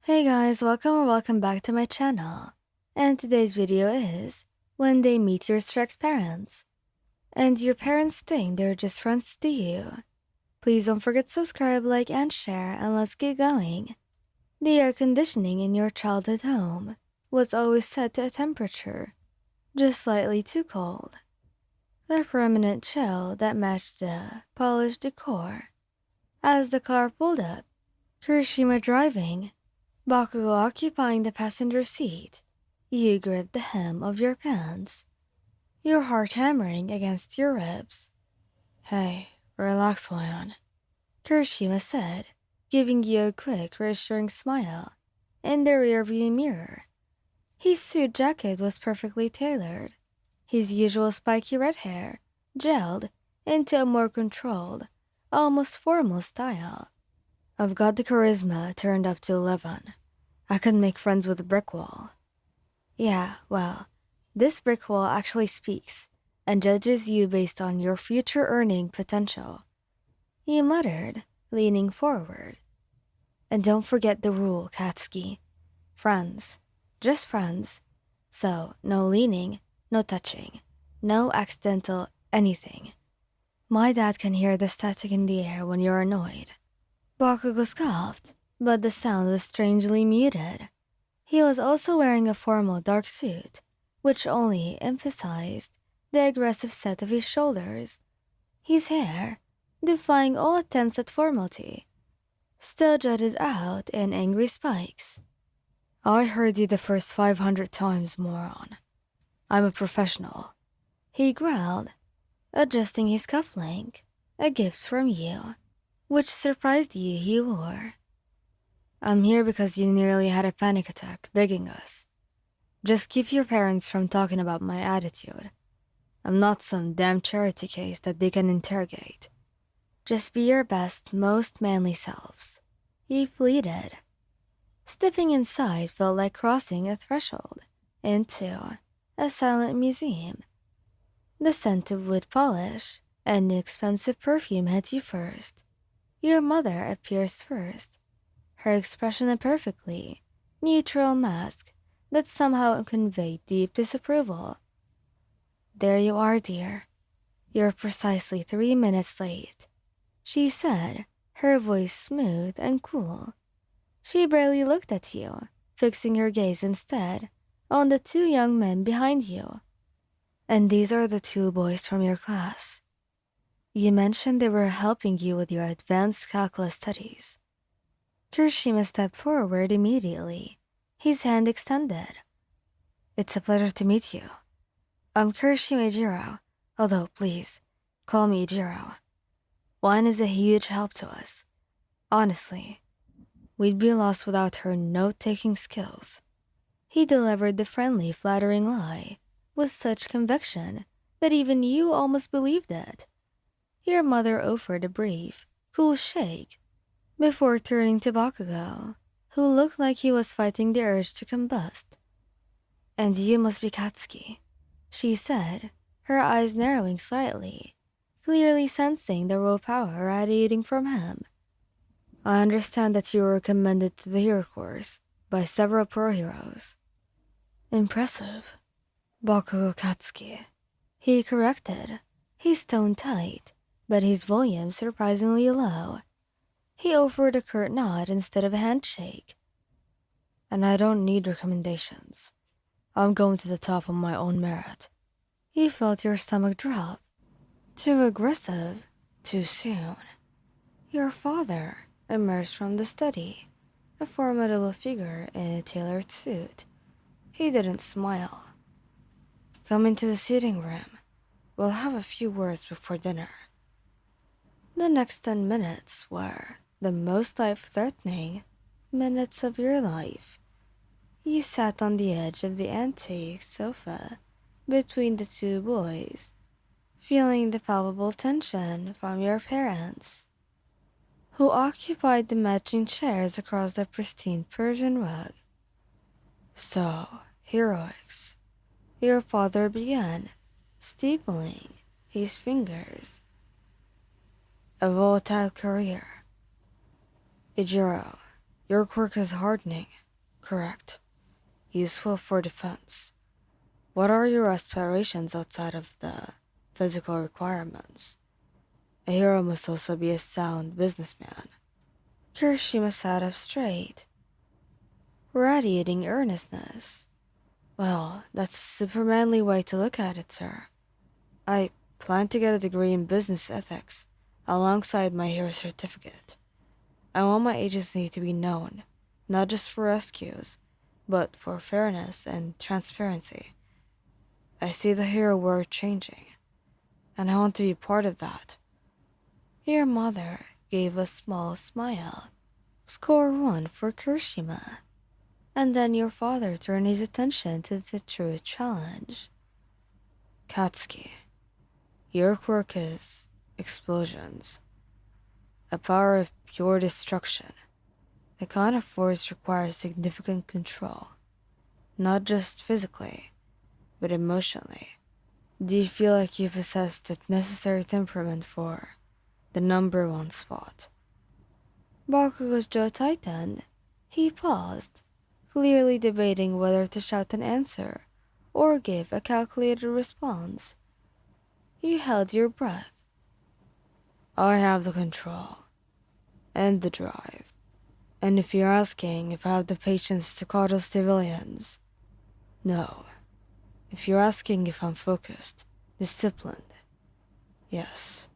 Hey guys, welcome back to my channel. And today's video is when they meet your strict parents. And your parents think they're just friends to you. Please don't forget to subscribe, like, and share, and let's get going. The air conditioning in your childhood home was always set to a temperature just slightly too cold. The permanent chill that matched the polished decor. As the car pulled up, Kirishima driving, Bakugo occupying the passenger seat, you gripped the hem of your pants, your heart hammering against your ribs. Hey, relax, Wayan, Kirishima said, giving you a quick, reassuring smile in the rearview mirror. His suit jacket was perfectly tailored, his usual spiky red hair gelled into a more controlled, almost formal style. I've got the charisma turned up to 11. I could make friends with a brick wall. Yeah, well, this brick wall actually speaks and judges you based on your future earning potential. He muttered, leaning forward. And don't forget the rule, Katsuki. Friends. Just friends. So, no leaning, no touching, no accidental anything. My dad can hear the static in the air when you're annoyed. Bakugo scoffed, but the sound was strangely muted. He was also wearing a formal dark suit, which only emphasized the aggressive set of his shoulders. His hair, defying all attempts at formality, still jutted out in angry spikes. I heard you the first 500 times, moron. I'm a professional, he growled, adjusting his cufflink, a gift from you, which surprised you he wore. I'm here because you nearly had a panic attack begging us. Just keep your parents from talking about my attitude. I'm not some damn charity case that they can interrogate. Just be your best, most manly selves, he pleaded. Stepping inside felt like crossing a threshold into a silent museum. The scent of wood polish and expensive perfume hit you first. Your mother appears first, her expression a perfectly neutral mask that somehow conveyed deep disapproval. There you are, dear. You're precisely 3 minutes late, she said, her voice smooth and cool. She barely looked at you, fixing her gaze instead on the 2 young men behind you. And these are the 2 boys from your class. You mentioned they were helping you with your advanced calculus studies. Kirishima stepped forward immediately, his hand extended. It's a pleasure to meet you. I'm Kirishima Jiro, although please, call me Jiro. Wine is a huge help to us. Honestly, we'd be lost without her note-taking skills. He delivered the friendly, flattering lie with such conviction that even you almost believed it. Your mother offered a brief, cool shake before turning to Bakugo, who looked like he was fighting the urge to combust. And you must be Katsuki, she said, her eyes narrowing slightly, clearly sensing the raw power radiating from him. I understand that you were recommended to the hero course by several pro heroes. Impressive. Bakugo Katsuki, he corrected, his tone tight, but his volume surprisingly low. He offered a curt nod instead of a handshake. And I don't need recommendations. I'm going to the top on my own merit. You felt your stomach drop. Too aggressive, too soon. Your father emerged from the study, a formidable figure in a tailored suit. He didn't smile. Come into the sitting room. We'll have a few words before dinner. The next 10 minutes were the most life-threatening minutes of your life. You sat on the edge of the antique sofa between the 2 boys, feeling the palpable tension from your parents, who occupied the matching chairs across the pristine Persian rug. So, heroics, your father began, steepling his fingers. A volatile career. Ijiro, Your quirk is hardening, correct? Useful for defense. What are your aspirations outside of the physical requirements? A hero must also be a sound businessman. Kirishima sat up straight, radiating earnestness. Well, that's a supermanly way to look at it, sir. I plan to get a degree in business ethics alongside my hero certificate. I want my agency to be known, not just for rescues, but for fairness and transparency. I see the hero world changing, and I want to be part of that. Your mother gave a small smile. Score 1 for Kirishima. And then your father turned his attention to the true challenge. Katsuki, your quirk is explosions. A power of pure destruction. The kind of force requires significant control. Not just physically, but emotionally. Do you feel like you possess the necessary temperament for the number 1 spot? Bakugo's jaw tightened. He paused, clearly debating whether to shout an answer or give a calculated response. You held your breath. I have the control and the drive. And if you're asking if I have the patience to coddle civilians, no. If you're asking if I'm focused, disciplined, yes.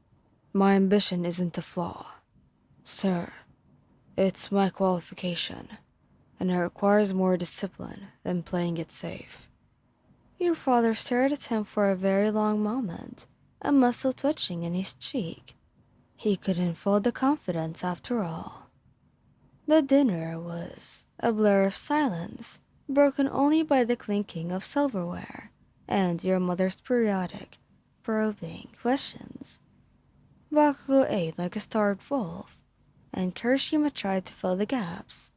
My ambition isn't a flaw. Sir, it's my qualification, and it requires more discipline than playing it safe. Your father stared at him for a very long moment, a muscle twitching in his cheek. He couldn't fold the confidence after all. The dinner was a blur of silence, broken only by the clinking of silverware and your mother's periodic, probing questions. Bakugo ate like a starved wolf, and Kirishima tried to fill the gaps.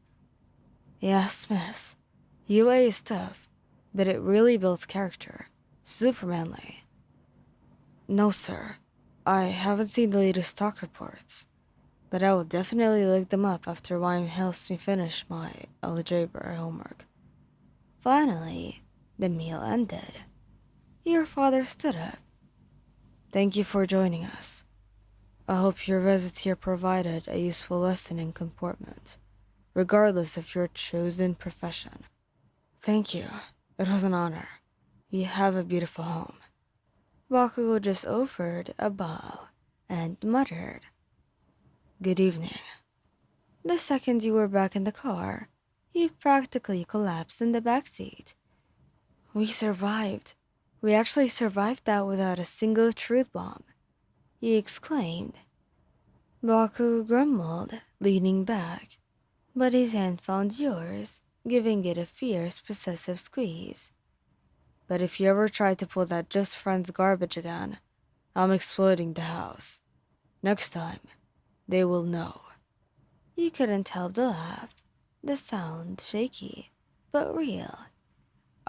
Yes, miss, UA is tough, but it really builds character. Supermanly. No, sir. I haven't seen the latest stock reports, but I will definitely look them up after Wine helps me finish my algebra homework. Finally, the meal ended. Your father stood up. Thank you for joining us. I hope your visit here provided a useful lesson in comportment, regardless of your chosen profession. Thank you. It was an honor. You have a beautiful home. Bakugo just offered a bow and muttered, Good evening. The second you were back in the car, you practically collapsed in the backseat. We survived. We actually survived that without a single truth bomb, he exclaimed. Bakugo grumbled, leaning back, but his hand found yours, giving it a fierce, possessive squeeze. But if you ever try to pull that just friends garbage again, I'm exploding the house. Next time, they will know. You couldn't help the laugh, the sound shaky, but real.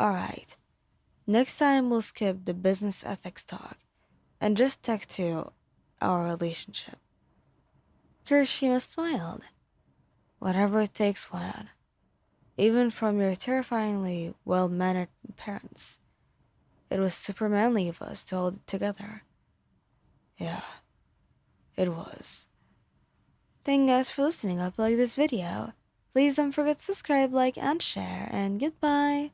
Alright, next time we'll skip the business ethics talk and just stick to our relationship. Kirishima smiled. Whatever it takes, Juan. Even from your terrifyingly well-mannered parents. It was supermanly of us to hold it together. Yeah, it was. Thank you guys for listening. Hope you like this video. Please don't forget to subscribe, like, and share, and goodbye.